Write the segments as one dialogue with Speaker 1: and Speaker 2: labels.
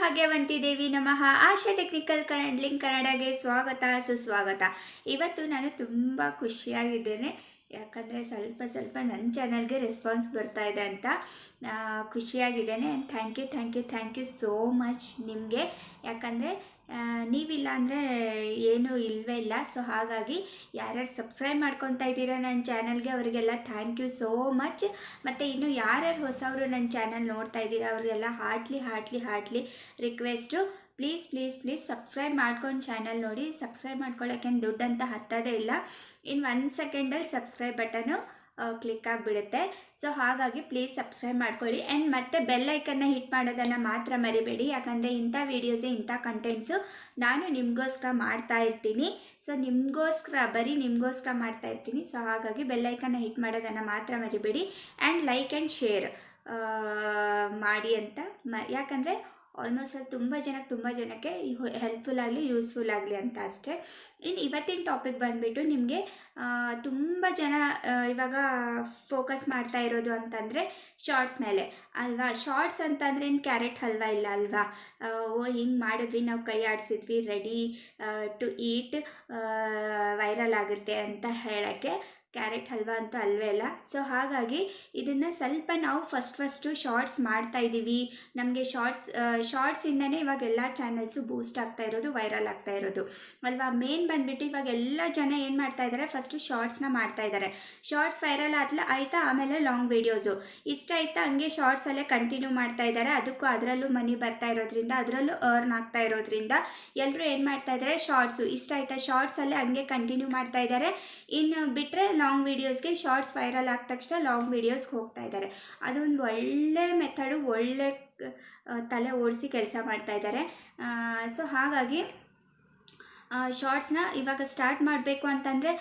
Speaker 1: ಭಾಗ್ಯವಂತಿ ದೇವಿ ನಮಃ. ಆಶಾ technical link ಕನ್ನಡಗೆ ಸ್ವಾಗತ ಸುಸ್ವಾಗತ. ಇವತ್ತು ನಾನು ತುಂಬ ಖುಷಿಯಾಗಿದ್ದೇನೆ, ಯಾಕಂದರೆ ಸ್ವಲ್ಪ ನನ್ನ ಚಾನಲ್ಗೆ ರೆಸ್ಪಾನ್ಸ್ ಬರ್ತಾ ಇದೆ ಅಂತ ಖುಷಿಯಾಗಿದ್ದೇನೆ. ಥ್ಯಾಂಕ್ ಯು ಸೋ ಮಚ್ ನಿಮಗೆ. ಯಾಕಂದರೆ ನೀವಿಲ್ಲ ಅಂದರೆ ಏನೂ ಇಲ್ಲವೇ ಇಲ್ಲ. ಸೊ ಹಾಗಾಗಿ ಯಾರ್ಯಾರು ಸಬ್ಸ್ಕ್ರೈಬ್ ಮಾಡ್ಕೊತಾ ಇದ್ದೀರಾ ನನ್ನ ಚಾನಲ್ಗೆ ಅವರಿಗೆಲ್ಲ ಥ್ಯಾಂಕ್ ಯು ಸೋ ಮಚ್. ಮತ್ತು ಇನ್ನು ಯಾರ್ಯಾರು ಹೊಸವರು ನನ್ನ ಚಾನಲ್ ನೋಡ್ತಾ ಇದ್ದೀರಾ ಅವರಿಗೆಲ್ಲ ಹಾರ್ಟ್ಲಿ ರಿಕ್ವೆಸ್ಟು, ಪ್ಲೀಸ್ ಸಬ್ಸ್ಕ್ರೈಬ್ ಮಾಡ್ಕೊಂಡು ಚಾನಲ್ ನೋಡಿ. ಸಬ್ಸ್ಕ್ರೈಬ್ ಮಾಡ್ಕೊಳ್ಳೋಕ್ಕೇನು ದುಡ್ಡು ಅಂತ ಹತ್ತೋದೇ ಇಲ್ಲ. ಇನ್ನು 1 ಸೆಕೆಂಡಲ್ಲಿ ಸಬ್ಸ್ಕ್ರೈಬ್ ಬಟನು ಕ್ಲಿಕ್ ಆಗಿಬಿಡುತ್ತೆ. ಸೊ ಹಾಗಾಗಿ ಪ್ಲೀಸ್ ಸಬ್ಸ್ಕ್ರೈಬ್ ಮಾಡ್ಕೊಳ್ಳಿ. ಆ್ಯಂಡ್ ಮತ್ತು ಬೆಲ್ಲೈಕನ್ನ ಹಿಟ್ ಮಾಡೋದನ್ನು ಮಾತ್ರ ಮರಿಬೇಡಿ, ಯಾಕಂದರೆ ಇಂಥ ವೀಡಿಯೋಸು ಇಂಥ ಕಂಟೆಂಟ್ಸು ನಾನು ನಿಮಗೋಸ್ಕರ ಮಾಡ್ತಾ ಇರ್ತೀನಿ. ಸೊ ಬರೀ ನಿಮಗೋಸ್ಕರ ಮಾಡ್ತಾ ಇರ್ತೀನಿ. ಸೊ ಹಾಗಾಗಿ ಬೆಲ್ಲೈಕನ್ನ ಹಿಟ್ ಮಾಡೋದನ್ನು ಮಾತ್ರ ಮರಿಬೇಡಿ. ಆ್ಯಂಡ್ ಲೈಕ್ ಆ್ಯಂಡ್ ಶೇರ್ ಮಾಡಿ ಅಂತ ಯಾಕಂದರೆ ಆಲ್ಮೋಸ್ಟ್ ಅದು ತುಂಬ ಜನಕ್ಕೆ ಹೆಲ್ಪ್ಫುಲ್ ಆಗಲಿ ಯೂಸ್ಫುಲ್ ಆಗಲಿ ಅಂತ ಅಷ್ಟೇ. ಇನ್ನು ಇವತ್ತಿನ ಟಾಪಿಕ್ ಬಂದುಬಿಟ್ಟು ನಿಮಗೆ ತುಂಬ ಜನ ಇವಾಗ ಫೋಕಸ್ ಮಾಡ್ತಾ ಇರೋದು ಅಂತಂದರೆ ಶಾರ್ಟ್ಸ್ ಮೇಲೆ ಅಲ್ವಾ. ಶಾರ್ಟ್ಸ್ ಅಂತಂದರೆ ಏನು ಕ್ಯಾರೆಟ್ ಹಲ್ವಾ ಇಲ್ಲ ಅಲ್ವಾ. ಹಿಂಗೆ ಮಾಡಿದ್ವಿ, ನಾವು ಕೈ ಆಡಿಸಿದ್ವಿ, ರೆಡಿ ಟು ಈಟ್, ವೈರಲ್ ಆಗುತ್ತೆ ಅಂತ ಹೇಳೋಕ್ಕೆ ಕ್ಯಾರೆಟ್ ಹಲ್ವಾ ಅಂತೂ ಅಲ್ವೇ ಅಲ್ಲ. ಸೊ ಹಾಗಾಗಿ ಇದನ್ನು ಸ್ವಲ್ಪ ನಾವು ಫಸ್ಟು ಶಾರ್ಟ್ಸ್ ಮಾಡ್ತಾ ಇದ್ದೀವಿ. ನಮಗೆ ಶಾರ್ಟ್ಸಿಂದನೇ ಇವಾಗ ಎಲ್ಲ ಚಾನಲ್ಸು ಬೂಸ್ಟ್ ಆಗ್ತಾ ಇರೋದು, ವೈರಲ್ ಆಗ್ತಾ ಇರೋದು ಅಲ್ವಾ. ಮೇನ್ ಬಂದುಬಿಟ್ಟು ಇವಾಗ ಎಲ್ಲ ಜನ ಏನು ಮಾಡ್ತಾ ಇದ್ದಾರೆ, ಫಸ್ಟು ಶಾರ್ಟ್ಸ್ನ ಮಾಡ್ತಾ ಇದ್ದಾರೆ. ಶಾರ್ಟ್ಸ್ ವೈರಲ್ ಆಯಿತಾ, ಆಮೇಲೆ ಲಾಂಗ್ ವೀಡಿಯೋಸು ಇಷ್ಟ ಆಯಿತಾ, ಹಂಗೆ ಶಾರ್ಟ್ಸಲ್ಲೇ ಕಂಟಿನ್ಯೂ ಮಾಡ್ತಾ ಇದ್ದಾರೆ. ಅದರಲ್ಲೂ ಮನಿ ಬರ್ತಾ ಇರೋದ್ರಿಂದ, ಅದರಲ್ಲೂ ಅರ್ನ್ ಆಗ್ತಾ ಇರೋದ್ರಿಂದ ಎಲ್ಲರೂ ಏನು ಮಾಡ್ತಾ ಇದ್ದಾರೆ, ಶಾರ್ಟ್ಸು ಇಷ್ಟ ಆಯಿತಾ ಶಾರ್ಟ್ಸಲ್ಲೇ ಹಂಗೆ ಕಂಟಿನ್ಯೂ ಮಾಡ್ತಾ ಇದ್ದಾರೆ. ಇನ್ನು ಬಿಟ್ಟರೆ ಲಾಂಗ್ ವೀಡಿಯೋಸ್ಗೆ, ಶಾರ್ಟ್ಸ್ ವೈರಲ್ ಆದ ತಕ್ಷಣ ಲಾಂಗ್ ವೀಡಿಯೋಸ್ಗೆ ಹೋಗ್ತಾ ಇದ್ದಾರೆ. ಅದೊಂದು ಒಳ್ಳೆ ಮೆಥಡು, ಒಳ್ಳೆ ತಲೆ ಓಡಿಸಿ ಕೆಲಸ ಮಾಡ್ತಾ ಇದ್ದಾರೆ. ಸೊ ಹಾಗಾಗಿ ಶಾರ್ಟ್ಸ್ನ ಇವಾಗ ಸ್ಟಾರ್ಟ್ ಮಾಡಬೇಕು ಅಂತಂದರೆ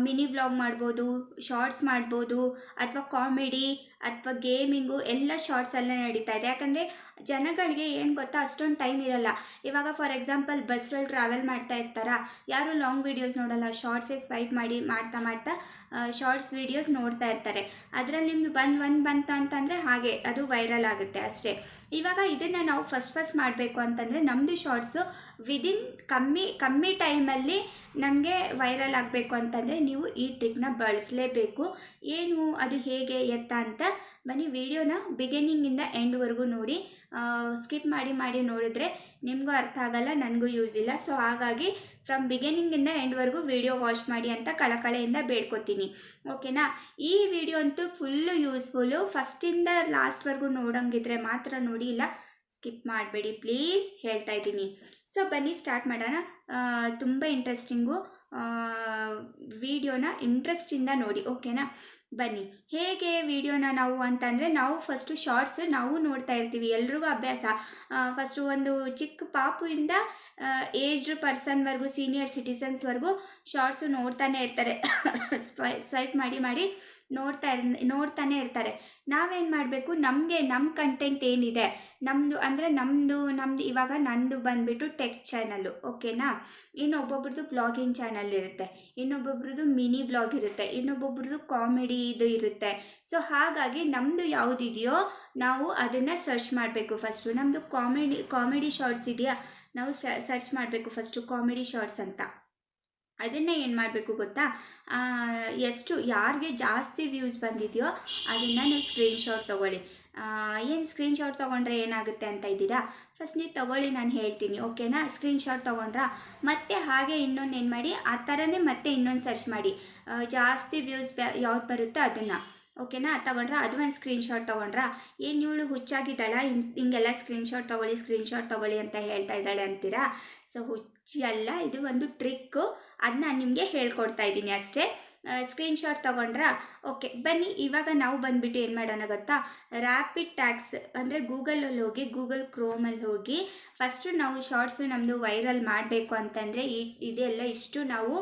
Speaker 1: ಮಿನಿ ವ್ಲಾಗ್ ಮಾಡ್ಬೋದು, ಶಾರ್ಟ್ಸ್ ಮಾಡ್ಬೋದು, ಅಥವಾ ಕಾಮಿಡಿ ಅಥವಾ ಗೇಮಿಂಗು ಎಲ್ಲ ಶಾರ್ಟ್ಸಲ್ಲೇ ನಡೀತಾ ಇದೆ. ಯಾಕಂದರೆ ಜನಗಳಿಗೆ ಏನು ಗೊತ್ತಾ, ಅಷ್ಟೊಂದು ಟೈಮ್ ಇರಲ್ಲ. ಇವಾಗ ಫಾರ್ ಎಕ್ಸಾಂಪಲ್ ಬಸ್ಸಲ್ಲಿ ಟ್ರಾವೆಲ್ ಮಾಡ್ತಾ ಇರ್ತಾರ, ಯಾರು ಲಾಂಗ್ ವೀಡಿಯೋಸ್ ನೋಡಲ್ಲ, ಶಾರ್ಟ್ಸೇ ಸ್ವೈಪ್ ಮಾಡ್ತಾ ಶಾರ್ಟ್ಸ್ ವೀಡಿಯೋಸ್ ನೋಡ್ತಾ ಇರ್ತಾರೆ. ಅದರಲ್ಲಿ ನಿಮ್ಮದು ಬಂತು ಅಂತಂದರೆ ಹಾಗೆ ಅದು ವೈರಲ್ ಆಗುತ್ತೆ ಅಷ್ಟೇ. ಇವಾಗ ಇದನ್ನು ನಾವು ಫಸ್ಟ್ ಮಾಡಬೇಕು ಅಂತಂದರೆ ನಮ್ಮದು ಶಾರ್ಟ್ಸು ವಿದಿನ್ ಕಮ್ಮಿ ಟೈಮಲ್ಲಿ ನಮಗೆ ವೈರಲ್ ಆಗಬೇಕು ಅಂತಂದರೆ ನೀವು ಈ ಟ್ರಿಕ್ನ ಬಳಸಲೇಬೇಕು. ಏನು ಅದು ಹೇಗೆ ಎತ್ತ ಅಂತ ಬನ್ನಿ ವಿಡಿಯೋನ ಬಿಗಿನಿಂಗಿಂದ ಎಂಡ್ವರೆಗೂ ನೋಡಿ. ಸ್ಕಿಪ್ ಮಾಡಿ ನೋಡಿದ್ರೆ ನಿಮಗೂ ಅರ್ಥ ಆಗಲ್ಲ, ನನಗೂ ಯೂಸ್ ಇಲ್ಲ. ಸೊ ಹಾಗಾಗಿ ಫ್ರಮ್ ಬಿಗಿನಿಂಗಿಂದ ಎಂಡ್ವರೆಗೂ ವಿಡಿಯೋ ವಾಚ್ ಮಾಡಿ ಅಂತ ಕಳಕಳೆಯಿಂದ ಬೇಡ್ಕೊತೀನಿ, ಓಕೆನಾ. ಈ ವಿಡಿಯೋ ಅಂತೂ ಫುಲ್ಲು ಯೂಸ್ಫುಲ್ಲು. ಫಸ್ಟಿಂದ ಲಾಸ್ಟ್ವರೆಗೂ ನೋಡೋಂಗಿದ್ರೆ ಮಾತ್ರ ನೋಡಿ, ಇಲ್ಲ ಸ್ಕಿಪ್ ಮಾಡಬೇಡಿ ಪ್ಲೀಸ್, ಹೇಳ್ತಾ ಇದ್ದೀನಿ. ಸೊ ಬನ್ನಿ ಸ್ಟಾರ್ಟ್ ಮಾಡೋಣ. ತುಂಬ ಇಂಟ್ರೆಸ್ಟಿಂಗು ವಿಡಿಯೋನ ಇಂಟ್ರೆಸ್ಟಿಂದ ನೋಡಿ, ಓಕೆನಾ. ಬನ್ನಿ ಹೇಗೆ ವಿಡಿಯೋನ ನಾವು ಅಂತಂದರೆ, ನಾವು ಫಸ್ಟು ಶಾರ್ಟ್ಸು ನಾವು ನೋಡ್ತಾ ಇರ್ತೀವಿ, ಎಲ್ರಿಗೂ ಅಭ್ಯಾಸ. ಫಸ್ಟು ಒಂದು ಚಿಕ್ಕ ಪಾಪುವಿಂದ ಏಜ್ಡ್ ಪರ್ಸನ್ವರೆಗೂ, ಸೀನಿಯರ್ ಸಿಟಿಸನ್ಸ್ವರೆಗೂ ಶಾರ್ಟ್ಸು ನೋಡ್ತಾನೆ ಇರ್ತಾರೆ. ಸ್ವೈಪ್ ಮಾಡಿ ನೋಡ್ತಾನೆ ಇರ್ತಾರೆ. ನಾವೇನು ಮಾಡಬೇಕು, ನಮ್ಮ ಕಂಟೆಂಟ್ ಏನಿದೆ ನಮ್ಮದು ಇವಾಗ ನಂದು ಬಂದುಬಿಟ್ಟು ಟೆಕ್ ಚಾನಲ್ಲು, ಓಕೆನಾ. ಇನ್ನೊಬ್ಬೊಬ್ರದ್ದು ಬ್ಲಾಗಿಂಗ್ ಚಾನಲ್ ಇರುತ್ತೆ, ಇನ್ನೊಬ್ಬೊಬ್ರದ್ದು ಮಿನಿ ವ್ಲಾಗ್ ಇರುತ್ತೆ, ಇನ್ನೊಬ್ಬೊಬ್ರದ್ದು ಕಾಮಿಡಿ ಇದು ಇರುತ್ತೆ. ಸೊ ಹಾಗಾಗಿ ನಮ್ಮದು ಯಾವುದಿದೆಯೋ ನಾವು ಅದನ್ನು ಸರ್ಚ್ ಮಾಡಬೇಕು. ಫಸ್ಟು ನಮ್ಮದು ಕಾಮಿಡಿ ಶಾರ್ಟ್ಸ್ ಇದೆಯಾ, ನಾವು ಸರ್ಚ್ ಮಾಡಬೇಕು ಫಸ್ಟು ಕಾಮಿಡಿ ಶಾರ್ಟ್ಸ್ ಅಂತ. ಅದನ್ನೇ ಏನು ಮಾಡಬೇಕು ಗೊತ್ತಾ, ಯಾರಿಗೆ ಜಾಸ್ತಿ ವ್ಯೂಸ್ ಬಂದಿದೆಯೋ ಅದನ್ನು ನೀವು ಸ್ಕ್ರೀನ್ಶಾಟ್ ತೊಗೊಳ್ಳಿ. ಏನು ಸ್ಕ್ರೀನ್ಶಾಟ್ ತೊಗೊಂಡ್ರೆ ಏನಾಗುತ್ತೆ ಅಂತ ಇದ್ದೀರಾ, ಫಸ್ಟ್ ನೀವು ತೊಗೊಳ್ಳಿ, ನಾನು ಹೇಳ್ತೀನಿ, ಓಕೆನಾ. ಸ್ಕ್ರೀನ್ಶಾಟ್ ತೊಗೊಂಡ್ರಾ, ಮತ್ತೆ ಹಾಗೆ ಇನ್ನೊಂದು ಏನು ಮಾಡಿ, ಆ ಥರನೇ ಮತ್ತೆ ಇನ್ನೊಂದು ಸರ್ಚ್ ಮಾಡಿ, ಜಾಸ್ತಿ ವ್ಯೂಸ್ ಯಾವ್ದು ಬರುತ್ತೋ ಅದನ್ನು, ಓಕೆನಾ. ತೊಗೊಂಡ್ರಾ, ಅದು ಒಂದು ಸ್ಕ್ರೀನ್ಶಾಟ್ ತೊಗೊಂಡ್ರಾ. ಏನು ಇವಳು ಹುಚ್ಚಾಗಿದ್ದಾಳ, ಹಿಂಗೆಲ್ಲ ಸ್ಕ್ರೀನ್ಶಾಟ್ ತೊಗೊಳ್ಳಿ ಅಂತ ಹೇಳ್ತಾ ಇದ್ದಾಳೆ ಅಂತೀರಾ. ಸೊ ಹುಚ್ಚಿ ಅಲ್ಲ, ಇದು ಒಂದು ಟ್ರಿಕ್ಕು, ಅದನ್ನ ನಿಮಗೆ ಹೇಳ್ಕೊಡ್ತಾ ಇದ್ದೀನಿ ಅಷ್ಟೇ. ಸ್ಕ್ರೀನ್ಶಾಟ್ ತೊಗೊಂಡ್ರಾ, ಓಕೆ. ಬನ್ನಿ ಇವಾಗ ನಾವು ಬಂದುಬಿಟ್ಟು ಏನು ಮಾಡೋಣ ಗೊತ್ತಾ, ರ್ಯಾಪಿಡ್ ಟ್ಯಾಗ್ಸ್ ಅಂದರೆ ಗೂಗಲಲ್ಲಿ ಹೋಗಿ, ಗೂಗಲ್ ಕ್ರೋಮಲ್ಲಿ ಹೋಗಿ, ಫಸ್ಟು ನಾವು ಶಾರ್ಟ್ಸು ನಮ್ಮದು ವೈರಲ್ ಮಾಡಬೇಕು ಅಂತಂದರೆ ಇದೆಲ್ಲ ಇಷ್ಟು ನಾವು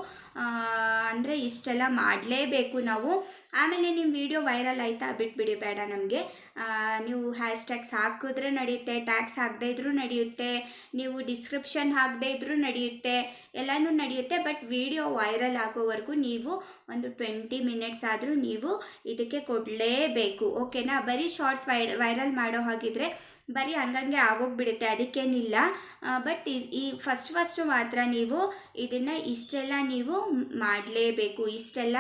Speaker 1: ಅಂದರೆ ಇಷ್ಟೆಲ್ಲ ಮಾಡಲೇಬೇಕು ನಾವು. ಆಮೇಲೆ ನಿಮ್ಮ ವಿಡಿಯೋ ವೈರಲ್ ಆಯಿತಾ ಬಿಟ್ಬಿಡಿ, ಬೇಡ ನಮಗೆ. ನೀವು ಹ್ಯಾಶ್ಟ್ಯಾಗ್ಸ್ ಹಾಕಿದ್ರೆ ನಡೆಯುತ್ತೆ, ಟ್ಯಾಗ್ಸ್ ಹಾಕದೇ ಇದ್ರೂ ನಡೆಯುತ್ತೆ, ನೀವು ಡಿಸ್ಕ್ರಿಪ್ಷನ್ ಹಾಕದೇ ಇದ್ರೂ ನಡೆಯುತ್ತೆ, ಎಲ್ಲನೂ ನಡೆಯುತ್ತೆ. ಬಟ್ ವಿಡಿಯೋ ವೈರಲ್ ಆಗೋವರೆಗೂ ನೀವು ಒಂದು 20 ಮಿನಿಟ್ಸ್ ಆದರೂ ನೀವು ಇದಕ್ಕೆ ಕೊಡಲೇಬೇಕು, ಓಕೆನಾ. ಬರೀ ಶಾರ್ಟ್ಸ್ ವೈರಲ್ ಮಾಡೋ ಹಾಗಿದ್ರೆ ಬರೀ ಹಂಗಂಗೆ ಆಗೋಗ್ಬಿಡುತ್ತೆ, ಅದಕ್ಕೇನಿಲ್ಲ. ಬಟ್ ಈ ಫಸ್ಟು ಮಾತ್ರ ನೀವು ಇದನ್ನು ಇಷ್ಟೆಲ್ಲ ನೀವು ಮಾಡಲೇಬೇಕು. ಇಷ್ಟೆಲ್ಲ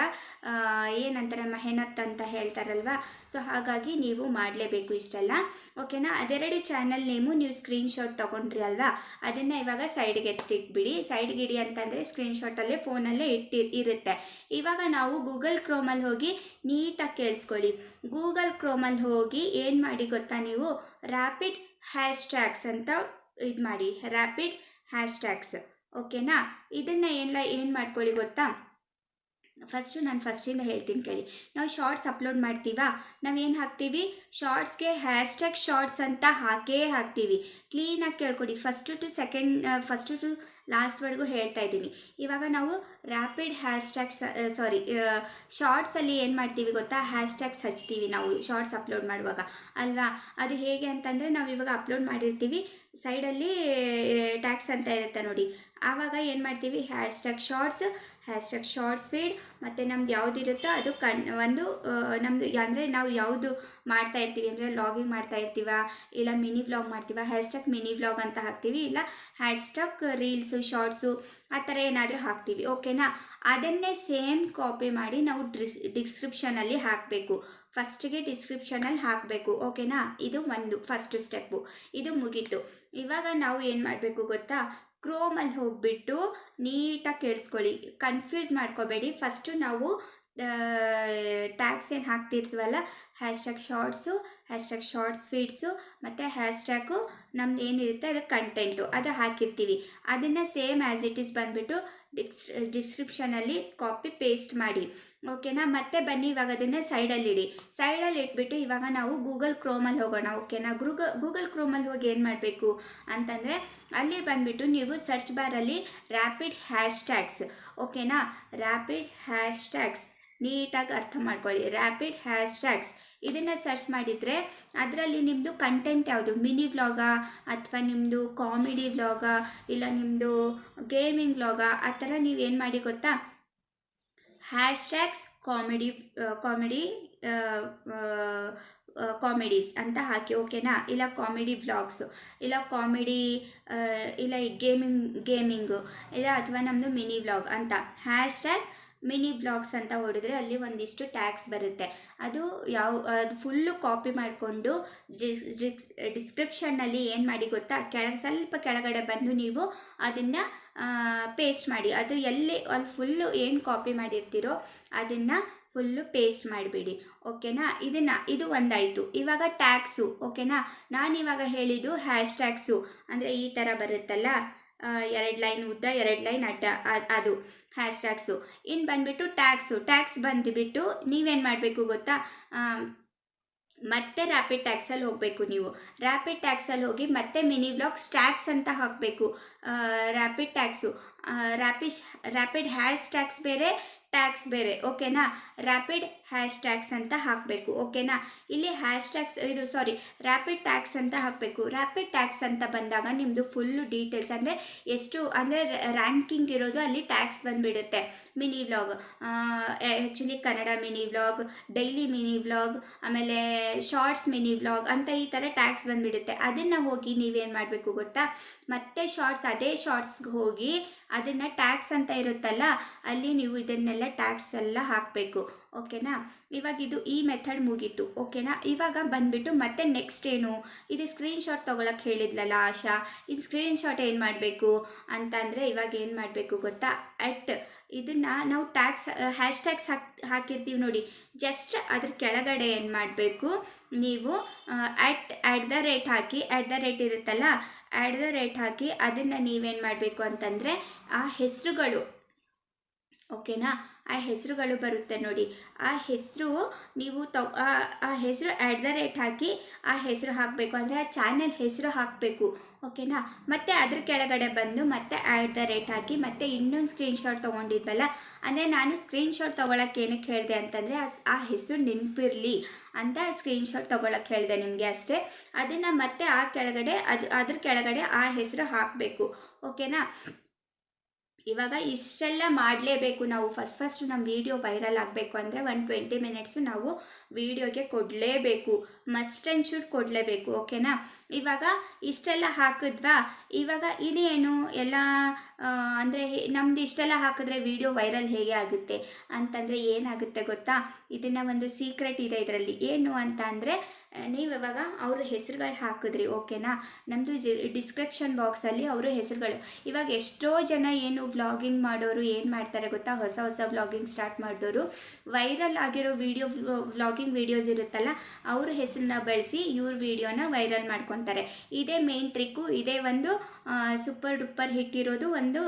Speaker 1: ಏನಂತಾರೆ ಮೆಹನತ್ ಅಂತ ಹೇಳ್ತಾರಲ್ವ, ಸೊ ಹಾಗಾಗಿ ನೀವು ಮಾಡಲೇಬೇಕು ಇಷ್ಟೆಲ್ಲ. ಓಕೆನಾ. ಅದೆರಡು ಚಾನಲ್ ನೇಮು ನೀವು ಸ್ಕ್ರೀನ್ಶಾಟ್ ತೊಗೊಂಡ್ರಿ ಅಲ್ವಾ, ಅದನ್ನು ಇವಾಗ ಸೈಡ್ಗೆ ಎತ್ತಿಟ್ಬಿಡಿ. ಸೈಡ್ಗೆ ಇಡಿ ಅಂತಂದರೆ ಸ್ಕ್ರೀನ್ಶಾಟಲ್ಲೇ ಫೋನಲ್ಲೇ ಇರುತ್ತೆ. ಇವಾಗ ನಾವು ಗೂಗಲ್ ಕ್ರೋಮಲ್ಲಿ ಹೋಗಿ ನೀಟಾಗಿ ಕೇಳಿಸ್ಕೊಳ್ಳಿ. ಗೂಗಲ್ ಕ್ರೋಮಲ್ಲಿ ಹೋಗಿ ಏನು ಮಾಡಿ ಗೊತ್ತಾ, ನೀವು ರ್ಯಾಪಿಡ್ ಹ್ಯಾಶ್ಟ್ಯಾಗ್ಸ್ ಅಂತ ಇದು ಮಾಡಿ, ರ್ಯಾಪಿಡ್ ಹ್ಯಾಶ್ಟ್ಯಾಗ್ಸ್. ಓಕೆನಾ. ಇದನ್ನು ಏನು ಮಾಡ್ಕೊಳ್ಳಿ ಗೊತ್ತಾ, ನಾನು ಫಸ್ಟಿಂದ ಹೇಳ್ತೀನಿ ಕೇಳಿ. ನಾವು ಶಾರ್ಟ್ಸ್ ಅಪ್ಲೋಡ್ ಮಾಡ್ತೀವಾ, ನಾವೇನು ಹಾಕ್ತೀವಿ, ಶಾರ್ಟ್ಸ್ಗೆ ಹ್ಯಾಶ್ಟ್ಯಾಗ್ ಶಾರ್ಟ್ಸ್ ಅಂತ ಹಾಕ್ತೀವಿ. ಕ್ಲೀನಾಗಿ ಕೇಳ್ಕೊಡಿ, ಫಸ್ಟು ಟು ಲಾಸ್ಟ್ವರೆಗೂ ಹೇಳ್ತಾ ಇದ್ದೀನಿ. ಇವಾಗ ನಾವು ರ್ಯಾಪಿಡ್ ಹ್ಯಾಶ್ಟ್ಯಾಗ್ಸ್ ಶಾರ್ಟ್ಸಲ್ಲಿ ಏನು ಮಾಡ್ತೀವಿ ಗೊತ್ತಾ, ಹ್ಯಾಶ್ಟ್ಯಾಗ್ಸ್ ಹಚ್ತೀವಿ ನಾವು ಶಾರ್ಟ್ಸ್ ಅಪ್ಲೋಡ್ ಮಾಡುವಾಗ ಅಲ್ವಾ. ಅದು ಹೇಗೆ ಅಂತಂದರೆ, ನಾವು ಇವಾಗ ಅಪ್ಲೋಡ್ ಮಾಡಿರ್ತೀವಿ, ಸೈಡಲ್ಲಿ ಟ್ಯಾಗ್ಸ್ ಅಂತ ಇರುತ್ತೆ ನೋಡಿ, ಆವಾಗ ಏನು ಮಾಡ್ತೀವಿ, ಹ್ಯಾಶ್ಟ್ಯಾಗ್ ಶಾರ್ಟ್ಸ್ ಫೀಡ್, ಮತ್ತು ನಮ್ದು ಯಾವುದಿರುತ್ತೋ ಅದು ಒಂದು ನಮ್ಮದು ಅಂದರೆ ನಾವು ಯಾವುದು ಮಾಡ್ತಾ ಇರ್ತೀವಿ ಅಂದರೆ ಲಾಗಿಂಗ್ ಮಾಡ್ತಾ ಇರ್ತೀವ, ಇಲ್ಲ ಮಿನಿ ವ್ಲಾಗ್ ಮಾಡ್ತೀವ, ಹ್ಯಾಶ್ಟ್ಯಾಗ್ ಮಿನಿ ವ್ಲಾಗ್ ಅಂತ ಹಾಕ್ತೀವಿ, ಇಲ್ಲ ಹ್ಯಾಶ್ಟ್ಯಾಗ್ ರೀಲ್ಸು ಶಾರ್ಟ್ಸು ಆ ಥರ ಏನಾದರೂ ಹಾಕ್ತೀವಿ. ಓಕೆನಾ. ಅದನ್ನೇ ಸೇಮ್ ಕಾಪಿ ಮಾಡಿ ನಾವು ಡಿಸ್ಕ್ರಿಪ್ಷನಲ್ಲಿ ಹಾಕಬೇಕು. ಫಸ್ಟಿಗೆ ಡಿಸ್ಕ್ರಿಪ್ಷನಲ್ಲಿ ಹಾಕಬೇಕು. ಓಕೆನಾ. ಇದು ಒಂದು ಫಸ್ಟ್ ಸ್ಟೆಪ್ಪು. ಇದು ಮುಗೀತು. ಇವಾಗ ನಾವು ಏನು ಮಾಡಬೇಕು ಗೊತ್ತಾ, ಕ್ರೋಮಲ್ಲಿ ಹೋಗಿಬಿಟ್ಟು ನೀಟಾಗಿ ಕೇಳಿಸ್ಕೊಳ್ಳಿ, ಕನ್ಫ್ಯೂಸ್ ಮಾಡ್ಕೋಬೇಡಿ. ಫಸ್ಟು ನಾವು ಟ್ಯಾಗ್ಸ್ ಏನು ಹಾಕ್ತಿರ್ತೀವಲ್ಲ, ಹ್ಯಾಶ್ಟ್ಯಾಗ್ ಶಾರ್ಟ್ಸ್ ಫೀಡ್ಸು ಮತ್ತು ಹ್ಯಾಶ್ಟ್ಯಾಗು ನಮ್ದು ಏನಿರುತ್ತೆ ಅದು ಕಂಟೆಂಟು ಅದು ಹಾಕಿರ್ತೀವಿ. ಅದನ್ನು ಸೇಮ್ ಆ್ಯಸ್ ಇಟ್ ಈಸ್ ಬಂದುಬಿಟ್ಟು ಡಿಸ್ಕ್ರಿಪ್ಷನಲ್ಲಿ ಕಾಪಿ ಪೇಸ್ಟ್ ಮಾಡಿ. ಓಕೆನಾ. ಮತ್ತೆ ಬನ್ನಿ ಇವಾಗ ಅದನ್ನು ಸೈಡಲ್ಲಿ ಇಟ್ಬಿಟ್ಟು ಇವಾಗ ನಾವು ಗೂಗಲ್ ಕ್ರೋಮಲ್ಲಿ ಹೋಗೋಣ. ಓಕೆನಾ. ಗೂಗಲ್ ಕ್ರೋಮಲ್ಲಿ ಹೋಗಿ ಏನು ಮಾಡಬೇಕು ಅಂತಂದರೆ, ಅಲ್ಲಿ ಬಂದುಬಿಟ್ಟು ನೀವು ಸರ್ಚ್ ಬಾರಲ್ಲಿ ರ್ಯಾಪಿಡ್ ಹ್ಯಾಶ್ಟ್ಯಾಗ್ಸ್, ಓಕೆನಾ, ರ್ಯಾಪಿಡ್ ಹ್ಯಾಶ್ಟ್ಯಾಗ್ಸ್ ನೀಟಾಗಿ ಅರ್ಥ ಮಾಡ್ಕೊಳ್ಳಿ. ರ್ಯಾಪಿಡ್ ಹ್ಯಾಶ್ಟ್ಯಾಗ್ಸ್ ಇದನ್ನು ಸರ್ಚ್ ಮಾಡಿದರೆ ಅದರಲ್ಲಿ ನಿಮ್ಮದು ಕಂಟೆಂಟ್ ಯಾವುದು, ಮಿನಿ ವ್ಲಾಗಾ ಅಥವಾ ನಿಮ್ಮದು ಕಾಮಿಡಿ ವ್ಲಾಗಾ ಇಲ್ಲ ನಿಮ್ಮದು ಗೇಮಿಂಗ್ ವ್ಲಾಗಾ, ಆ ಥರ ನೀವೇನು ಮಾಡಿ ಗೊತ್ತಾ, ಹ್ಯಾಶ್ಟ್ಯಾಗ್ಸ್ ಕಾಮಿಡೀಸ್ ಅಂತ ಹಾಕಿ. ಓಕೆನಾ. ಇಲ್ಲ ಕಾಮಿಡಿ ವ್ಲಾಗ್ಸು, ಇಲ್ಲ ಕಾಮಿಡಿ, ಇಲ್ಲ ಗೇಮಿಂಗು, ಇಲ್ಲ ಅಥವಾ ನಮ್ಮದು ಮಿನಿ ವ್ಲಾಗ್ ಅಂತ ಹ್ಯಾಶ್ಟ್ಯಾಗ್ ಮಿನಿ ವ್ಲಾಗ್ಸ್ ಅಂತ ಹೊಡೆದ್ರೆ ಅಲ್ಲಿ ಒಂದಿಷ್ಟು ಟ್ಯಾಗ್ಸ್ ಬರುತ್ತೆ. ಅದು ಫುಲ್ಲು ಕಾಪಿ ಮಾಡಿಕೊಂಡು ಡಿಸ್ಕ್ರಿಪ್ಷನ್ನಲ್ಲಿ ಏನು ಮಾಡಿ ಗೊತ್ತಾ, ಸ್ವಲ್ಪ ಕೆಳಗಡೆ ಬಂದು ನೀವು ಅದನ್ನು ಪೇಸ್ಟ್ ಮಾಡಿ. ಅದು ಅಲ್ಲಿ ಫುಲ್ಲು ಏನು ಕಾಪಿ ಮಾಡಿರ್ತೀರೋ ಅದನ್ನು ಫುಲ್ಲು ಪೇಸ್ಟ್ ಮಾಡಿಬಿಡಿ. ಓಕೆನಾ. ಇದು ಒಂದಾಯಿತು. ಇವಾಗ ಟ್ಯಾಗ್ಸು. ಓಕೆನಾ. ನಾನಿವಾಗ ಹೇಳಿದ್ದು ಹ್ಯಾಶ್ಟ್ಯಾಗ್ಸು ಅಂದರೆ ಈ ಥರ ಬರುತ್ತಲ್ಲ, 2 ಲೈನ್ ಉದ್ದ 2 ಲೈನ್ ಅಡ್ಡ, ಅದು ಹ್ಯಾಶ್ಟ್ಯಾಗ್ಸು. ಇನ್ನು ಬಂದುಬಿಟ್ಟು ಟ್ಯಾಗ್ಸ್ ಬಂದುಬಿಟ್ಟು ನೀವೇನು ಮಾಡಬೇಕು ಗೊತ್ತಾ, ಮತ್ತೆ ರ್ಯಾಪಿಡ್ ಟ್ಯಾಗ್ಸಲ್ಲಿ ಹೋಗಬೇಕು. ನೀವು ರ್ಯಾಪಿಡ್ ಟ್ಯಾಗ್ಸಲ್ಲಿ ಹೋಗಿ ಮತ್ತೆ ಮಿನಿ ವ್ಲಾಗ್ಸ್ ಟ್ಯಾಗ್ಸ್ ಅಂತ ಹಾಕಬೇಕು. ರ್ಯಾಪಿಡ್ ಹ್ಯಾಶ್ಟ್ಯಾಗ್ಸ್ ಬೇರೆ, ಟ್ಯಾಗ್ಸ್ ಬೇರೆ. ಓಕೆನಾ. ರ್ಯಾಪಿಡ್ ಹ್ಯಾಶ್ಟ್ಯಾಗ್ಸ್ ಅಂತ ಹಾಕಬೇಕು. ಓಕೆನಾ. ಇಲ್ಲಿ ರ್ಯಾಪಿಡ್ ಟ್ಯಾಗ್ಸ್ ಅಂತ ಹಾಕಬೇಕು. ರ್ಯಾಪಿಡ್ ಟ್ಯಾಗ್ಸ್ ಅಂತ ಬಂದಾಗ ನಿಮ್ಮದು ಫುಲ್ಲು ಡೀಟೇಲ್ಸ್ ಅಂದರೆ ಎಷ್ಟು ಅಂದರೆ ರ್ಯಾಂಕಿಂಗ್ ಇರೋದು ಅಲ್ಲಿ ಟ್ಯಾಗ್ಸ್ ಬಂದುಬಿಡುತ್ತೆ. Mini vlog, actually Kannada mini vlog, daily mini vlog, ಆಮೇಲೆ ಶಾರ್ಟ್ಸ್ ಮಿನಿ ವ್ಲಾಗ್ ಅಂತ ಈ ಥರ ಟ್ಯಾಗ್ಸ್ ಬಂದುಬಿಡುತ್ತೆ. ಅದನ್ನು ಹೋಗಿ ನೀವೇನು ಮಾಡಬೇಕು ಗೊತ್ತಾ, ಮತ್ತೆ ಅದೇ ಶಾರ್ಟ್ಸ್ಗೆ ಹೋಗಿ ಅದನ್ನು ಟ್ಯಾಗ್ಸ್ ಅಂತ ಇರುತ್ತಲ್ಲ ಅಲ್ಲಿ ನೀವು ಇದನ್ನೆಲ್ಲ ಟ್ಯಾಗ್ಸ್ ಎಲ್ಲ ಹಾಕಬೇಕು. ಓಕೆನಾ. ಇವಾಗ ಈ ಮೆಥಡ್ ಮುಗೀತು. ಓಕೆನಾ. ಇವಾಗ ಬಂದುಬಿಟ್ಟು ಮತ್ತೆ ನೆಕ್ಸ್ಟ್ ಏನು, ಇದು ಸ್ಕ್ರೀನ್ಶಾಟ್ ತೊಗೊಳಕ್ಕೆ ಹೇಳಿದ್ಲಲ್ಲ ಆಶಾ, ಇದು ಸ್ಕ್ರೀನ್ಶಾಟ್ ಏನು ಮಾಡಬೇಕು ಅಂತಂದರೆ ಇವಾಗ ಏನು ಮಾಡಬೇಕು ಗೊತ್ತಾ, ಇದನ್ನು ನಾವು ಹ್ಯಾಶ್ಟ್ಯಾಗ್ಸ್ ಹಾಕಿರ್ತೀವಿ ನೋಡಿ, ಜಸ್ಟ್ ಅದ್ರ ಕೆಳಗಡೆ ಏನು ಮಾಡಬೇಕು, ನೀವು @ ಹಾಕಿ, @ ಇರುತ್ತಲ್ಲ, @ ಹಾಕಿ ಅದನ್ನು ನೀವೇನು ಮಾಡಬೇಕು ಅಂತಂದರೆ ಆ ಹೆಸರುಗಳು, ಓಕೆನಾ, ಆ ಹೆಸರುಗಳು ಬರುತ್ತೆ ನೋಡಿ, ಆ ಹೆಸರು ನೀವು ಆ ಹೆಸರು @ ಹಾಕಿ ಆ ಹೆಸರು ಹಾಕಬೇಕು, ಅಂದರೆ ಆ ಚಾನೆಲ್ ಹೆಸರು ಹಾಕಬೇಕು. ಓಕೆನಾ. ಮತ್ತು ಅದ್ರ ಕೆಳಗಡೆ ಬಂದು ಮತ್ತೆ @ ಹಾಕಿ ಮತ್ತೆ ಇನ್ನೊಂದು ಸ್ಕ್ರೀನ್ಶಾಟ್ ತೊಗೊಂಡಿದ್ವಲ್ಲ, ಅಂದರೆ ನಾನು ಸ್ಕ್ರೀನ್ಶಾಟ್ ತೊಗೊಳಕ್ಕೆ ಏನಕ್ಕೆ ಹೇಳಿದೆ ಅಂತಂದರೆ ಆ ಹೆಸರು ನೆನಪಿರಲಿ ಅಂತ ಸ್ಕ್ರೀನ್ಶಾಟ್ ತೊಗೊಳಕ್ಕೆ ಹೇಳಿದೆ ನಿಮಗೆ ಅಷ್ಟೇ. ಅದನ್ನು ಮತ್ತೆ ಆ ಕೆಳಗಡೆ ಅದ್ರ ಕೆಳಗಡೆ ಆ ಹೆಸರು ಹಾಕಬೇಕು. ಓಕೆನಾ. ಇವಾಗ ಇಷ್ಟೆಲ್ಲ ಮಾಡಲೇಬೇಕು ನಾವು. ಫಸ್ಟು ನಮ್ಮ ವೀಡಿಯೋ ವೈರಲ್ ಆಗಬೇಕು ಅಂದರೆ 20 ಮಿನಿಟ್ಸು ನಾವು ವೀಡಿಯೋಗೆ ಕೊಡಲೇಬೇಕು, ಮಸ್ಟ್ ಆ್ಯಂಡ್ ಶುಡ್ ಕೊಡಲೇಬೇಕು. ಓಕೆನಾ? ಇವಾಗ ಇಷ್ಟೆಲ್ಲ ಹಾಕಿದ್ವಾ, ಇವಾಗ ಇದೇನು ಎಲ್ಲ ಅಂದರೆ ನಮ್ಮದು ಇಷ್ಟೆಲ್ಲ ಹಾಕಿದ್ರೆ ವೀಡಿಯೋ ವೈರಲ್ ಹೇಗೆ ಆಗುತ್ತೆ ಅಂತಂದರೆ ಏನಾಗುತ್ತೆ ಗೊತ್ತಾ? ಇದನ್ನು ಒಂದು ಸೀಕ್ರೆಟ್ ಇದೆ ಇದರಲ್ಲಿ. ಏನು ಅಂತ ಅಂದರೆ, ನೀವು ಇವಾಗ ಅವ್ರ ಹೆಸರುಗಳು ಹಾಕಿದ್ರಿ, ಓಕೆನಾ? ನಮ್ಮದು ಡಿಸ್ಕ್ರಿಪ್ಷನ್ ಬಾಕ್ಸಲ್ಲಿ ಅವರು ಹೆಸರುಗಳು. ಇವಾಗ ಎಷ್ಟೋ ಜನ ಏನು ವ್ಲಾಗಿಂಗ್ ಮಾಡೋರು ಏನು ಮಾಡ್ತಾರೆ ಗೊತ್ತಾ? ಹೊಸ ವ್ಲಾಗಿಂಗ್ ಸ್ಟಾರ್ಟ್ ಮಾಡಿದವರು ವೈರಲ್ ಆಗಿರೋ ವ್ಲಾಗಿಂಗ್ ವೀಡಿಯೋಸ್ ಇರುತ್ತಲ್ಲ, ಅವ್ರ ಹೆಸರನ್ನ ಬಳಸಿ ಇವ್ರ ವೀಡಿಯೋನ ವೈರಲ್ ಮಾಡ್ಕೊತಾರೆ. ಇದೇ ಮೇನ್ ಟ್ರಿಕ್ಕು. ಇದೇ ಒಂದು ಸೂಪರ್ ಡೂಪರ್ ಹಿಟ್ ಇರೋದು ಒಂದು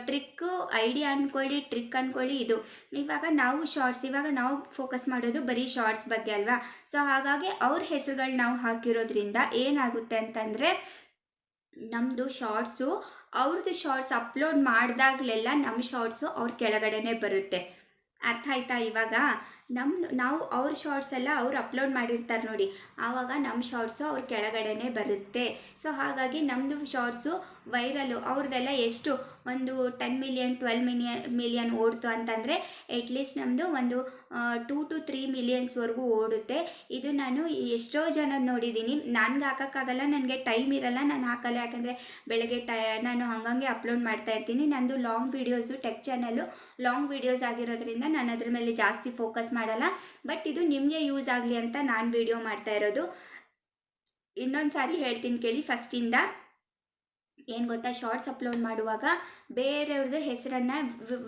Speaker 1: ಟ್ರಿಕ್ಕು, ಐಡಿಯಾ ಅಂದ್ಕೊಳ್ಳಿ, ಟ್ರಿಕ್ ಅಂದ್ಕೊಳ್ಳಿ ಇದು. ಇವಾಗ ನಾವು ಫೋಕಸ್ ಮಾಡೋದು ಬರೀ ಶಾರ್ಟ್ಸ್ ಬಗ್ಗೆ ಅಲ್ವಾ? ಸೊ ಹಾಗಾಗಿ ಅವ್ರ ಹೆಸರುಗಳು ನಾವು ಹಾಕಿರೋದ್ರಿಂದ ಏನಾಗುತ್ತೆ ಅಂತಂದರೆ, ನಮ್ಮದು ಶಾರ್ಟ್ಸು ಅವ್ರದ್ದು ಶಾರ್ಟ್ಸ್ ಅಪ್ಲೋಡ್ ಮಾಡಿದಾಗಲೆಲ್ಲ ನಮ್ಮ ಶಾರ್ಟ್ಸು ಅವ್ರ ಕೆಳಗಡೆನೇ ಬರುತ್ತೆ. ಅರ್ಥ ಆಯ್ತಾ? ಇವಾಗ ನಾವು ಅವ್ರ ಶಾರ್ಟ್ಸ್ ಎಲ್ಲ ಅವ್ರು ಅಪ್ಲೋಡ್ ಮಾಡಿರ್ತಾರೆ ನೋಡಿ, ಆವಾಗ ನಮ್ಮ ಶಾರ್ಟ್ಸು ಅವ್ರ ಕೆಳಗಡೆನೇ ಬರುತ್ತೆ. ಸೊ ಹಾಗಾಗಿ ನಮ್ಮದು ಶಾರ್ಟ್ಸು ವೈರಲು. ಅವ್ರದ್ದೆಲ್ಲ ಎಷ್ಟು ಒಂದು 10 ಮಿಲಿಯನ್ 12 ಮಿಲಿಯನ್ ಓಡ್ತು ಅಂತಂದರೆ ಎಟ್ಲೀಸ್ಟ್ ನಮ್ಮದು ಒಂದು 2 to 3 ಮಿಲಿಯನ್ಸ್ವರೆಗೂ ಓಡುತ್ತೆ. ಇದು ನಾನು ಎಷ್ಟೋ ಜನ ನೋಡಿದ್ದೀನಿ. ನನಗೆ ಹಾಕೋಕ್ಕಾಗಲ್ಲ, ನನಗೆ ಟೈಮ್ ಇರಲ್ಲ, ನಾನು ಹಾಕಲ್ಲ. ಯಾಕಂದರೆ ಬೆಳಗ್ಗೆ ನಾನು ಹಂಗಂಗೆ ಅಪ್ಲೋಡ್ ಮಾಡ್ತಾ ಇರ್ತೀನಿ. ನಂದು long videos, tech channel long videos ಆಗಿರೋದ್ರಿಂದ ನಾನು ಅದ್ರ ಮೇಲೆ ಜಾಸ್ತಿ ಫೋಕಸ್ ಮಾಡಲ್ಲ. ಬಟ್ ಇದು ನಿಮಗೆ ಯೂಸ್ ಆಗಲಿ ಅಂತ ನಾನು ವೀಡಿಯೋ ಮಾಡ್ತಾ ಇರೋದು. ಇನ್ನೊಂದು ಸಾರಿ ಹೇಳ್ತೀನಿ ಕೇಳಿ ಫಸ್ಟಿಂದ. ಏನು ಗೊತ್ತಾ? ಶಾರ್ಟ್ಸ್ ಅಪ್ಲೋಡ್ ಮಾಡುವಾಗ ಬೇರೆಯವ್ರದ್ದು ಹೆಸರನ್ನು,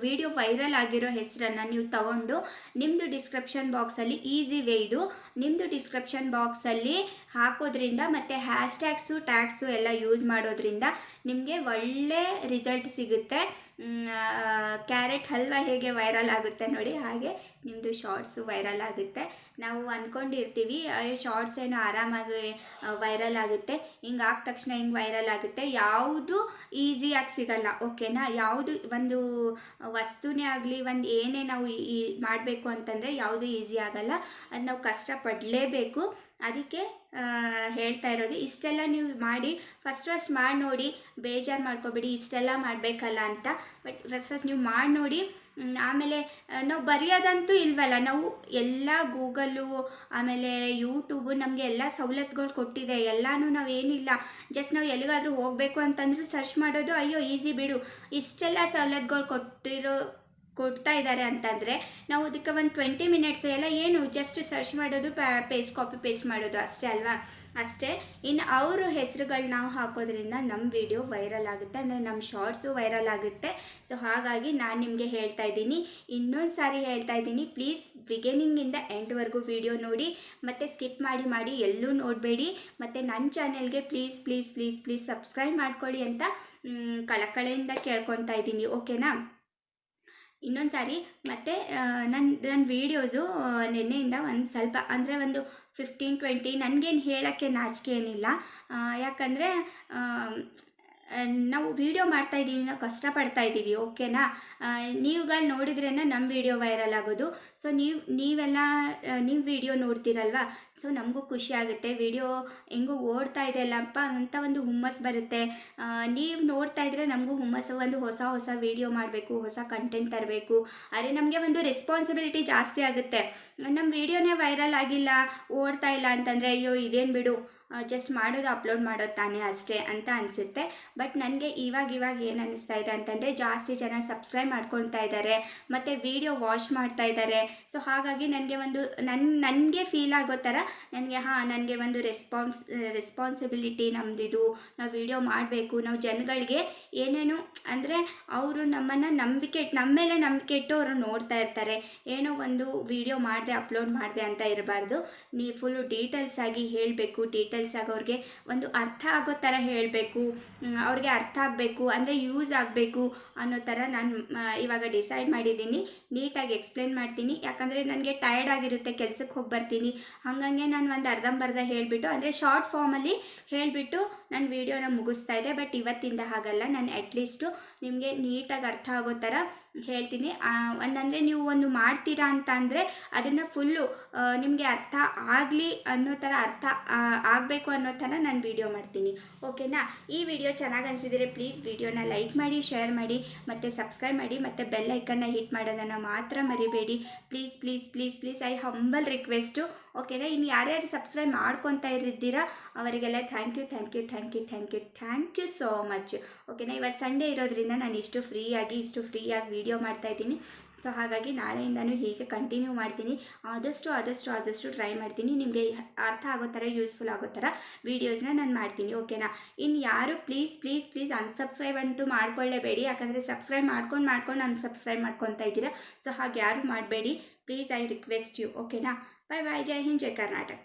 Speaker 1: ವಿಡಿಯೋ ವೈರಲ್ ಆಗಿರೋ ಹೆಸರನ್ನು ನೀವು ತಗೊಂಡು ನಿಮ್ಮದು ಡಿಸ್ಕ್ರಿಪ್ಷನ್ ಬಾಕ್ಸಲ್ಲಿ, ಈಸಿ ವೇ ಇದು, ನಿಮ್ಮದು ಡಿಸ್ಕ್ರಿಪ್ಷನ್ ಬಾಕ್ಸಲ್ಲಿ ಹಾಕೋದ್ರಿಂದ ಮತ್ತು ಟ್ಯಾಗ್ಸು ಎಲ್ಲ ಯೂಸ್ ಮಾಡೋದ್ರಿಂದ ನಿಮಗೆ ಒಳ್ಳೆ ರಿಸಲ್ಟ್ ಸಿಗುತ್ತೆ. ಕ್ಯಾರೆಟ್ ಹಲ್ವಾ ಹೇಗೆ ವೈರಲ್ ಆಗುತ್ತೆ ನೋಡಿ, ಹಾಗೆ ನಿಮ್ಮದು ಶಾರ್ಟ್ಸು ವೈರಲ್ ಆಗುತ್ತೆ. ನಾವು ಅಂದ್ಕೊಂಡಿರ್ತೀವಿ ಶಾರ್ಟ್ಸ್ ಏನೋ ಆರಾಮಾಗಿ ವೈರಲ್ ಆಗುತ್ತೆ, ಹಿಂಗೆ ಆದ ತಕ್ಷಣ ಹಿಂಗೆ ವೈರಲ್ ಆಗುತ್ತೆ. ಯಾವುದು ಈಸಿಯಾಗಿ ಸಿಗಲ್ಲ, ಓಕೆನಾ? ಯಾವುದು ಒಂದು ವಸ್ತುನೇ ಆಗಲಿ, ಒಂದು ಏನೇ ನಾವು ಮಾಡಬೇಕು ಅಂತಂದರೆ ಯಾವುದು ಈಸಿ ಆಗಲ್ಲ, ಅದು ನಾವು ಕಷ್ಟಪಡಲೇಬೇಕು. ಅದಕ್ಕೆ ಹೇಳ್ತಾ ಇರೋದು. ಇಷ್ಟೆಲ್ಲ ನೀವು ಮಾಡಿ ಫಸ್ಟ್ ಮಾಡಿ ನೋಡಿ, ಬೇಜಾರು ಮಾಡ್ಕೊಬೇಡಿ ಇಷ್ಟೆಲ್ಲ ಮಾಡಬೇಕಲ್ಲ ಅಂತ. ಬಟ್ ಫಸ್ಟ್ ನೀವು ಮಾಡಿ ನೋಡಿ. ಆಮೇಲೆ ನಾವು ಬರೆಯೋದಂತೂ ಇಲ್ವಲ್ಲ, ನಾವು ಎಲ್ಲ ಗೂಗಲ್ಲು ಆಮೇಲೆ ಯೂಟ್ಯೂಬು ನಮಗೆ ಎಲ್ಲ ಸವಲತ್ತುಗಳು ಕೊಟ್ಟಿದೆ. ಎಲ್ಲನೂ ನಾವೇನಿಲ್ಲ, ಜಸ್ಟ್ ನಾವು ಎಲ್ಲಿಗಾದರೂ ಹೋಗಬೇಕು ಅಂತಂದ್ರೂ ಸರ್ಚ್ ಮಾಡೋದು, ಅಯ್ಯೋ ಈಸಿ ಬಿಡು, ಇಷ್ಟೆಲ್ಲ ಸವಲತ್ತುಗಳು ಕೊಡ್ತಾ ಇದ್ದಾರೆ ಅಂತಂದರೆ ನಾವು ಅದಕ್ಕೆ ಒಂದು 20 ಮಿನಿಟ್ಸು ಎಲ್ಲ ಏನು ಜಸ್ಟ್ ಸರ್ಚ್ ಮಾಡೋದು, ಕಾಪಿ ಪೇಸ್ಟ್ ಮಾಡೋದು ಅಷ್ಟೇ ಅಲ್ವಾ? ಅಷ್ಟೇ. ಇನ್ನು ಅವರು ಹೆಸರುಗಳು ನಾವು ಹಾಕೋದ್ರಿಂದ ನಮ್ಮ ವಿಡಿಯೋ ವೈರಲ್ ಆಗುತ್ತೆ, ಅಂದರೆ ನಮ್ಮ ಶಾರ್ಟ್ಸು ವೈರಲ್ ಆಗುತ್ತೆ. ಸೊ ಹಾಗಾಗಿ ನಾನು ನಿಮಗೆ ಹೇಳ್ತಾ ಇದ್ದೀನಿ, ಇನ್ನೊಂದು ಸಾರಿ ಹೇಳ್ತಾ ಇದ್ದೀನಿ, ಪ್ಲೀಸ್ ಬಿಗಿನಿಂಗಿಂದ ಎಂಡ್ವರೆಗೂ ವಿಡಿಯೋ ನೋಡಿ, ಮತ್ತು ಸ್ಕಿಪ್ ಮಾಡಿ ಎಲ್ಲೂ ನೋಡಬೇಡಿ. ಮತ್ತು ನನ್ನ ಚಾನೆಲ್ಗೆ ಪ್ಲೀಸ್ ಸಬ್ಸ್ಕ್ರೈಬ್ ಮಾಡ್ಕೊಳ್ಳಿ ಅಂತ ಕಳಕಳಿಯಿಂದ ಕೇಳ್ಕೊತಾ ಇದ್ದೀನಿ, ಓಕೆನಾ? ಇನ್ನೊಂದು ಸಾರಿ ಮತ್ತು ನನ್ನ ವೀಡಿಯೋಸು ನಿನ್ನೆಯಿಂದ ಒಂದು ಸ್ವಲ್ಪ ಅಂದರೆ ಒಂದು 15-20 ನನಗೇನು ಹೇಳೋಕ್ಕೆ ನಾಚಿಕೆ ಏನಿಲ್ಲ. ಯಾಕಂದರೆ ನಾವು ವೀಡಿಯೋ ಮಾಡ್ತಾಯಿದ್ದೀವಿ, ನಾವು ಕಷ್ಟಪಡ್ತಾ ಇದ್ದೀವಿ, ಓಕೆನಾ? ನೀವುಗಳು ನೋಡಿದ್ರೇ ನಮ್ಮ ವೀಡಿಯೋ ವೈರಲ್ ಆಗೋದು. ಸೊ ನೀವು ವೀಡಿಯೋ ನೋಡ್ತೀರಲ್ವ, ಸೊ ನಮಗೂ ಖುಷಿ ಆಗುತ್ತೆ. ವೀಡಿಯೋ ಹೆಂಗೂ ಓಡ್ತಾ ಇದೆಯಲ್ಲಪ್ಪ ಅಂತ ಒಂದು ಹುಮ್ಮಸ್ಸು ಬರುತ್ತೆ. ನೀವು ನೋಡ್ತಾ ಇದ್ದರೆ ನಮಗೂ ಹುಮ್ಮಸ್ಸು, ಒಂದು ಹೊಸ ವೀಡಿಯೋ ಮಾಡಬೇಕು, ಹೊಸ ಕಂಟೆಂಟ್ ತರಬೇಕು. ಆದರೆ ನಮಗೆ ಒಂದು ರೆಸ್ಪಾನ್ಸಿಬಿಲಿಟಿ ಜಾಸ್ತಿ ಆಗುತ್ತೆ. ನಮ್ಮ ವೀಡಿಯೋನೇ ವೈರಲ್ ಆಗಿಲ್ಲ, ಓಡ್ತಾ ಇಲ್ಲ ಅಂತಂದರೆ ಅಯ್ಯೋ ಇದೇನು ಬಿಡು, ಜಸ್ಟ್ ಮಾಡೋದು ಅಪ್ಲೋಡ್ ಮಾಡೋದು ತಾನೇ ಅಷ್ಟೇ ಅಂತ ಅನಿಸುತ್ತೆ. ಬಟ್ ನನಗೆ ಇವಾಗ ಏನು ಅನ್ನಿಸ್ತಾ ಇದೆ ಅಂತಂದರೆ, ಜಾಸ್ತಿ ಜನ ಸಬ್ಸ್ಕ್ರೈಬ್ ಮಾಡ್ಕೊಳ್ತಾ ಇದ್ದಾರೆ ಮತ್ತು ವೀಡಿಯೋ ವಾಚ್ ಮಾಡ್ತಾ ಇದ್ದಾರೆ. ಸೊ ಹಾಗಾಗಿ ನನಗೆ ಒಂದು ನನಗೆ ಫೀಲ್ ಆಗೋ ಥರ ನನಗೆ ಒಂದು ರೆಸ್ಪಾನ್ಸಿಬಿಲಿಟಿ ನಮ್ಮದಿದು, ನಾವು ವೀಡಿಯೋ ಮಾಡಬೇಕು. ನಾವು ಜನಗಳಿಗೆ ಏನೇನು ಅಂದರೆ ಅವರು ನಮ್ಮ ಮೇಲೆ ನಂಬಿಕೆ ಇಟ್ಟು ಅವರು ನೋಡ್ತಾ ಇರ್ತಾರೆ. ಏನೋ ಒಂದು ವೀಡಿಯೋ ಮಾಡಿದೆ ಅಪ್ಲೋಡ್ ಮಾಡಿದೆ ಅಂತ ಇರಬಾರ್ದು. ನೀವು ಫುಲ್ಲು ಡೀಟೇಲ್ಸ್ ಆಗಿ ಹೇಳಬೇಕು, ಡೀಟೇಲ್ಸ್ ಆಗಿ ಅವ್ರಿಗೆ ಒಂದು ಅರ್ಥ ಆಗೋ ಥರ ಹೇಳಬೇಕು. ಅವ್ರಿಗೆ ಅರ್ಥ ಆಗಬೇಕು ಅಂದರೆ ಯೂಸ್ ಆಗಬೇಕು ಅನ್ನೋ ಥರ ನಾನು ಇವಾಗ ಡಿಸೈಡ್ ಮಾಡಿದ್ದೀನಿ. ನೀಟಾಗಿ ಎಕ್ಸ್ಪ್ಲೇನ್ ಮಾಡ್ತೀನಿ. ಯಾಕಂದರೆ ನನಗೆ ಟಯರ್ಡ್ ಆಗಿರುತ್ತೆ, ಕೆಲಸಕ್ಕೆ ಹೋಗಿ ಬರ್ತೀನಿ. ಹಾಗಂಗೆ ನಾನು ಒಂದು ಅರ್ಧಂಬರ್ಧ ಹೇಳಿಬಿಟ್ಟು ಅಂದರೆ ಶಾರ್ಟ್ ಫಾರ್ಮಲ್ಲಿ ಹೇಳಿಬಿಟ್ಟು ನಾನು ವೀಡಿಯೋನ ಮುಗಿಸ್ತಾ ಇದ್ದೆ. ಬಟ್ ಇವತ್ತಿಂದ ಹಾಗಲ್ಲ, ನಾನು ಅಟ್ಲೀಸ್ಟು ನಿಮಗೆ ನೀಟಾಗಿ ಅರ್ಥ ಆಗೋ ಥರ ಹೇಳ್ತೀನಿ. ಒಂದಂದರೆ ನೀವು ಒಂದು ಮಾಡ್ತೀರಾ ಅಂತ ಅಂದರೆ ಅದನ್ನು ಫುಲ್ಲು ನಿಮಗೆ ಅರ್ಥ ಆಗಲಿ ಅನ್ನೋ ಥರ ಅರ್ಥ ಆಗಬೇಕು ಅನ್ನೋ ಥರ ನಾನು ವಿಡಿಯೋ ಮಾಡ್ತೀನಿ. ಓಕೆನಾ? ಈ ವಿಡಿಯೋ ಚೆನ್ನಾಗಿ ಅನಿಸಿದರೆ ಪ್ಲೀಸ್ ವಿಡಿಯೋನ ಲೈಕ್ ಮಾಡಿ, ಶೇರ್ ಮಾಡಿ ಮತ್ತು ಸಬ್ಸ್ಕ್ರೈಬ್ ಮಾಡಿ ಮತ್ತು ಬೆಲ್ ಐಕನ್ನ ಹಿಟ್ ಮಾಡೋದನ್ನು ಮಾತ್ರ ಮರಿಬೇಡಿ. Please please please please I humble request. ಓಕೆನಾ? ಇನ್ನು ಯಾರ್ಯಾರು ಸಬ್ಸ್ಕ್ರೈಬ್ ಮಾಡ್ಕೊತಾ ಇರಿದ್ದೀರಾ ಅವರಿಗೆಲ್ಲ ಥ್ಯಾಂಕ್ ಯು ಸೋ ಮಚ್. ಓಕೆನಾ? ಇವತ್ತು ಸಂಡೇ ಇರೋದ್ರಿಂದ ನಾನು ಇಷ್ಟು ಫ್ರೀಯಾಗಿ ವಿಡಿಯೋ ಮಾಡ್ತಾಯಿದ್ದೀನಿ. ಸೊ ಹಾಗಾಗಿ ನಾಳೆಯಿಂದನೂ ಹೀಗೆ ಕಂಟಿನ್ಯೂ ಮಾಡ್ತೀನಿ. ಆದಷ್ಟು ಟ್ರೈ ಮಾಡ್ತೀನಿ. ನಿಮಗೆ ಅರ್ಥ ಆಗೋ ಥರ, ಯೂಸ್ಫುಲ್ ಆಗೋ ಥರ ವೀಡಿಯೋಸ್ನ ನಾನು ಮಾಡ್ತೀನಿ. ಓಕೆನಾ? ಇನ್ನು ಯಾರು ಪ್ಲೀಸ್ ಅನ್ಸಬ್ಸ್ಕ್ರೈಬ್ ಅಂತೂ ಮಾಡ್ಕೊಳ್ಳೇಬೇಡಿ. ಯಾಕಂದರೆ ಸಬ್ಸ್ಕ್ರೈಬ್ ಮಾಡ್ಕೊಂಡು ಅನ್ಸಬ್ಸ್ಕ್ರೈಬ್ ಮಾಡ್ಕೊತಾ ಇದ್ದೀರಾ. ಸೊ ಹಾಗೆ ಯಾರು ಮಾಡಬೇಡಿ. Please I request you. ಓಕೆನಾ? ಬಾಯ್ ಬಾಯ್. ಜೈ ಹಿಂದ್, ಜೈ ಕರ್ನಾಟಕ.